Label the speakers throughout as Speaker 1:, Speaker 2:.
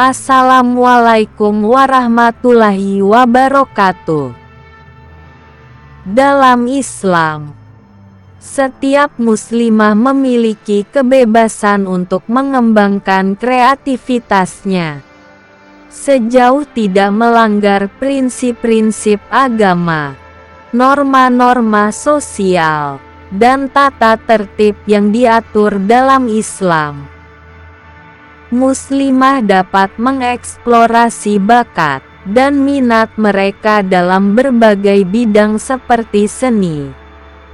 Speaker 1: Assalamualaikum warahmatullahi wabarakatuh. Dalam Islam, setiap muslimah memiliki kebebasan untuk mengembangkan kreativitasnya, sejauh tidak melanggar prinsip-prinsip agama, norma-norma sosial, dan tata tertib yang diatur dalam Islam. Muslimah dapat mengeksplorasi bakat dan minat mereka dalam berbagai bidang seperti seni,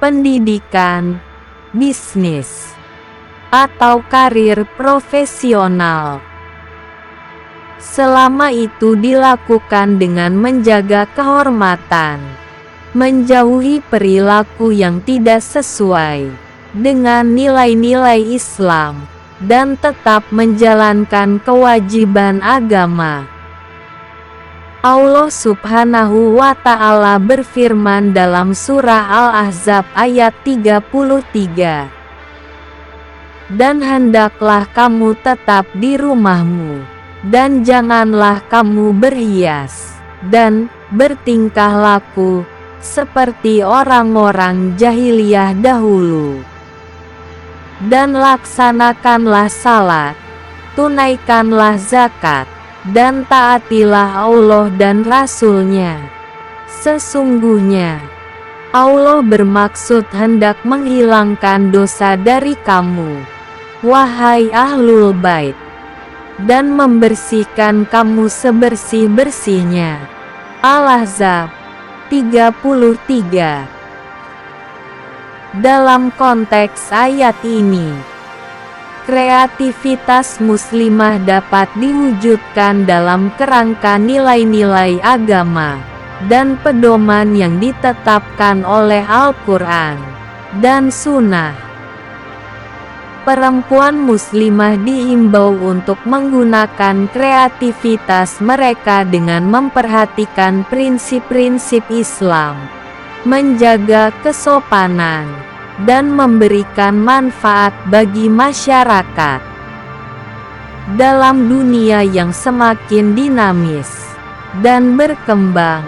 Speaker 1: pendidikan, bisnis, atau karir profesional. Selama itu dilakukan dengan menjaga kehormatan, menjauhi perilaku yang tidak sesuai dengan nilai-nilai Islam, dan tetap menjalankan kewajiban agama. Allah Subhanahu wa Ta'ala berfirman dalam surah Al-Ahzab ayat 33, "Dan hendaklah kamu tetap di rumahmu, dan janganlah kamu berhias, dan bertingkah laku seperti orang-orang jahiliyah dahulu. Dan laksanakanlah salat, tunaikanlah zakat, dan taatilah Allah dan Rasul-Nya. Sesungguhnya Allah bermaksud hendak menghilangkan dosa dari kamu, wahai ahlul bait, dan membersihkan kamu sebersih-bersihnya." Al-Ahzab 33. Dalam konteks ayat ini, kreativitas muslimah dapat diwujudkan dalam kerangka nilai-nilai agama dan pedoman yang ditetapkan oleh Al-Quran dan Sunnah. Perempuan muslimah diimbau untuk menggunakan kreativitas mereka dengan memperhatikan prinsip-prinsip Islam, menjaga kesopanan, dan memberikan manfaat bagi masyarakat. Dalam dunia yang semakin dinamis dan berkembang,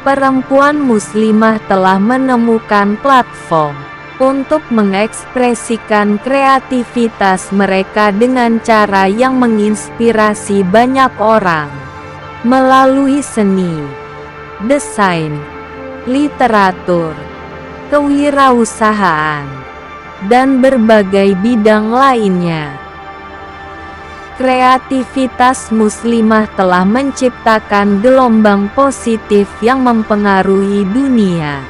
Speaker 1: perempuan muslimah telah menemukan platform untuk mengekspresikan kreativitas mereka dengan cara yang menginspirasi banyak orang, melalui seni, desain, literatur, kewirausahaan, dan berbagai bidang lainnya. Kreativitas muslimah telah menciptakan gelombang positif yang mempengaruhi dunia.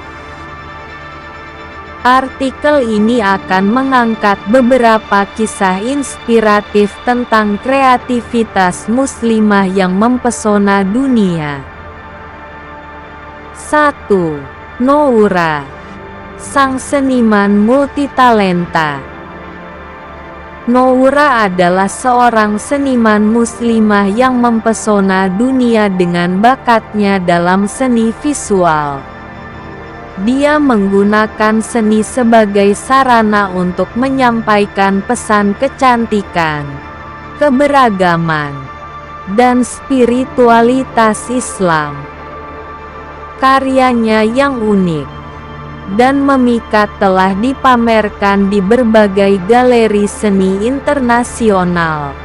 Speaker 1: Artikel ini akan mengangkat beberapa kisah inspiratif tentang kreativitas muslimah yang mempesona dunia. 1. Noura, sang seniman multitalenta. Noura adalah seorang seniman muslimah yang mempesona dunia dengan bakatnya dalam seni visual. Dia menggunakan seni sebagai sarana untuk menyampaikan pesan kecantikan, keberagaman, dan spiritualitas Islam. Karyanya yang unik dan memikat telah dipamerkan di berbagai galeri seni internasional,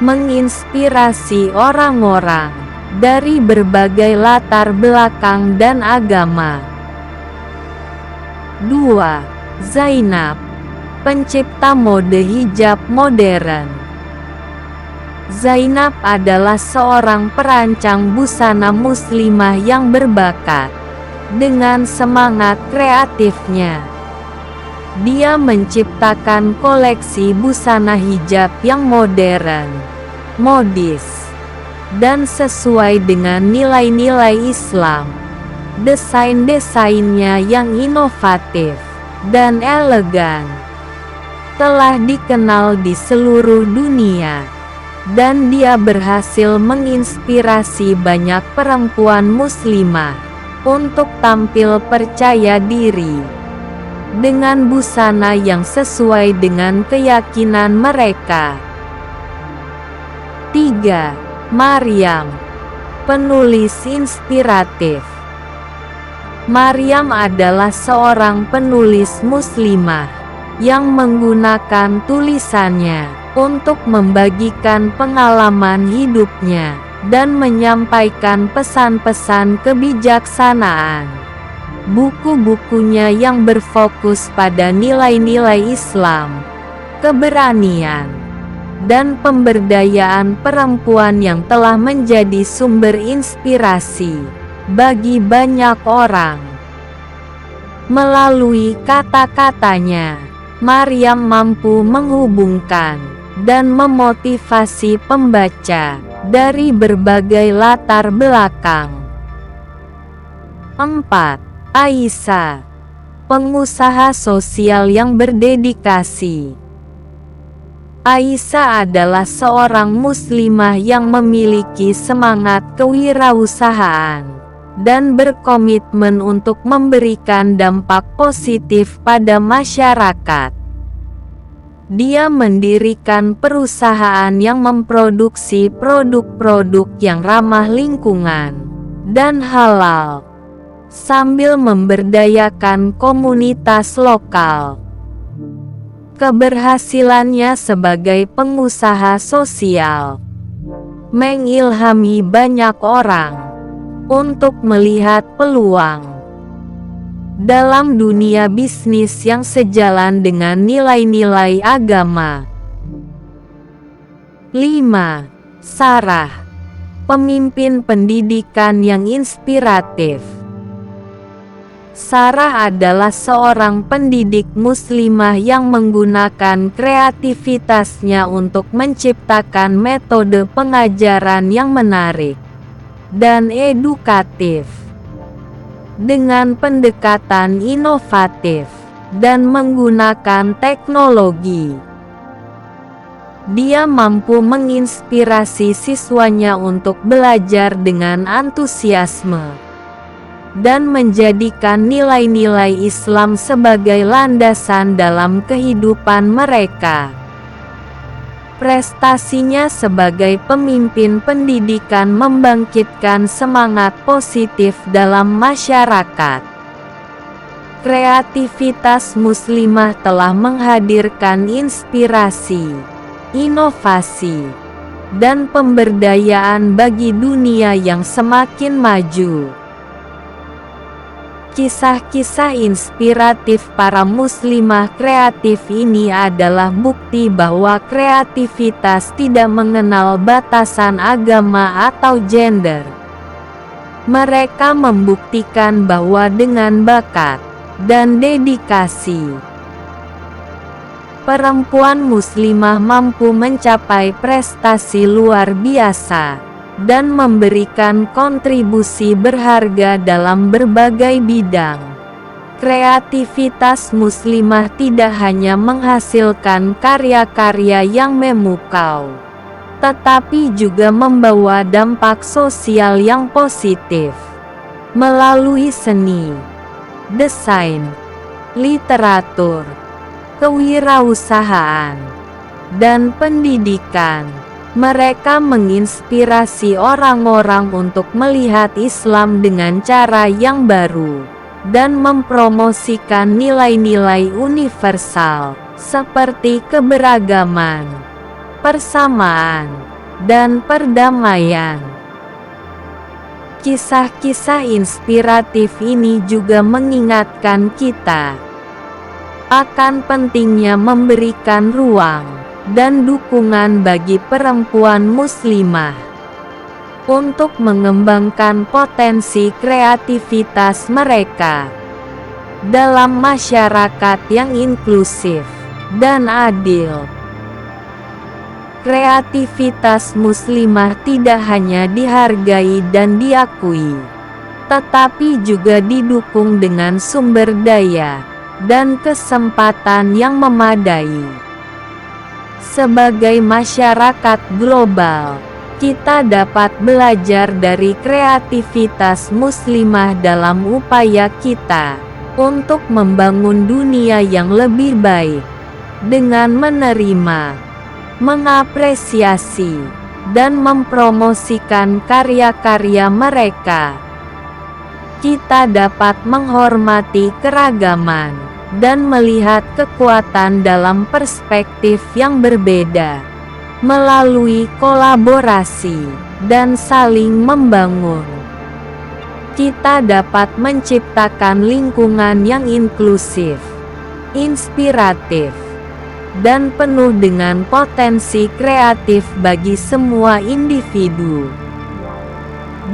Speaker 1: menginspirasi orang-orang dari berbagai latar belakang dan agama. 2. Zainab, pencipta mode hijab modern. Zainab adalah seorang perancang busana muslimah yang berbakat. Dengan semangat kreatifnya, dia menciptakan koleksi busana hijab yang modern, modis, dan sesuai dengan nilai-nilai Islam. Desain-desainnya yang inovatif dan elegan telah dikenal di seluruh dunia, dan dia berhasil menginspirasi banyak perempuan muslimah untuk tampil percaya diri dengan busana yang sesuai dengan keyakinan mereka. 3. Maryam, penulis inspiratif. Maryam adalah seorang penulis muslimah yang menggunakan tulisannya untuk membagikan pengalaman hidupnya dan menyampaikan pesan-pesan kebijaksanaan. Buku-bukunya yang berfokus pada nilai-nilai Islam, keberanian, dan pemberdayaan perempuan yang telah menjadi sumber inspirasi bagi banyak orang. Melalui kata-katanya, Maryam mampu menghubungkan dan memotivasi pembaca dari berbagai latar belakang. 4. Aisyah, pengusaha sosial yang berdedikasi. Aisyah adalah seorang muslimah yang memiliki semangat kewirausahaan dan berkomitmen untuk memberikan dampak positif pada masyarakat. Dia mendirikan perusahaan yang memproduksi produk-produk yang ramah lingkungan dan halal, sambil memberdayakan komunitas lokal. Keberhasilannya sebagai pengusaha sosial mengilhami banyak orang untuk melihat peluang dalam dunia bisnis yang sejalan dengan nilai-nilai agama. 5. Sarah, pemimpin pendidikan yang inspiratif. Sarah adalah seorang pendidik muslimah yang menggunakan kreativitasnya untuk menciptakan metode pengajaran yang menarik dan edukatif. Dengan pendekatan inovatif dan menggunakan teknologi, dia mampu menginspirasi siswanya untuk belajar dengan antusiasme dan menjadikan nilai-nilai Islam sebagai landasan dalam kehidupan mereka. Prestasinya sebagai pemimpin pendidikan membangkitkan semangat positif dalam masyarakat. Kreativitas muslimah telah menghadirkan inspirasi, inovasi, dan pemberdayaan bagi dunia yang semakin maju. Kisah-kisah inspiratif para muslimah kreatif ini adalah bukti bahwa kreativitas tidak mengenal batasan agama atau gender. Mereka membuktikan bahwa dengan bakat dan dedikasi, perempuan muslimah mampu mencapai prestasi luar biasa dan memberikan kontribusi berharga dalam berbagai bidang. Kreativitas muslimah tidak hanya menghasilkan karya-karya yang memukau, tetapi juga membawa dampak sosial yang positif melalui seni, desain, literatur, kewirausahaan, dan pendidikan. Mereka menginspirasi orang-orang untuk melihat Islam dengan cara yang baru dan mempromosikan nilai-nilai universal seperti keberagaman, persamaan, dan perdamaian. Kisah-kisah inspiratif ini juga mengingatkan kita akan pentingnya memberikan ruang dan dukungan bagi perempuan muslimah untuk mengembangkan potensi kreativitas mereka dalam masyarakat yang inklusif dan adil. Kreativitas muslimah tidak hanya dihargai dan diakui, tetapi juga didukung dengan sumber daya dan kesempatan yang memadai. Sebagai masyarakat global, kita dapat belajar dari kreativitas muslimah dalam upaya kita untuk membangun dunia yang lebih baik dengan menerima, mengapresiasi, dan mempromosikan karya-karya mereka. Kita dapat menghormati keragaman dan melihat kekuatan dalam perspektif yang berbeda melalui kolaborasi dan saling membangun. Kita dapat menciptakan lingkungan yang inklusif, inspiratif, dan penuh dengan potensi kreatif bagi semua individu.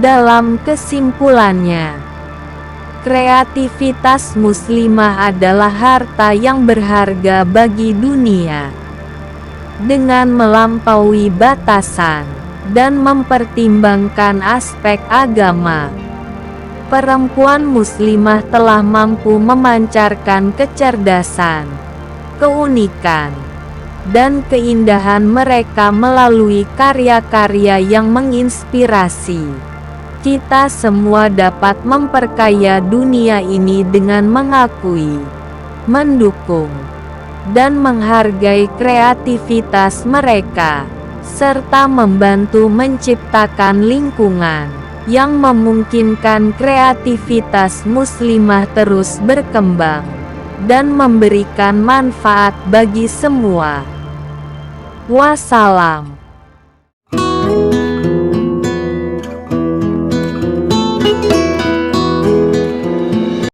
Speaker 1: Dalam kesimpulannya, kreativitas muslimah adalah harta yang berharga bagi dunia. Dengan melampaui batasan dan mempertimbangkan aspek agama, perempuan muslimah telah mampu memancarkan kecerdasan, keunikan, dan keindahan mereka melalui karya-karya yang menginspirasi. Kita semua dapat memperkaya dunia ini dengan mengakui, mendukung, dan menghargai kreativitas mereka, serta membantu menciptakan lingkungan yang memungkinkan kreativitas muslimah terus berkembang dan memberikan manfaat bagi semua. Wassalam.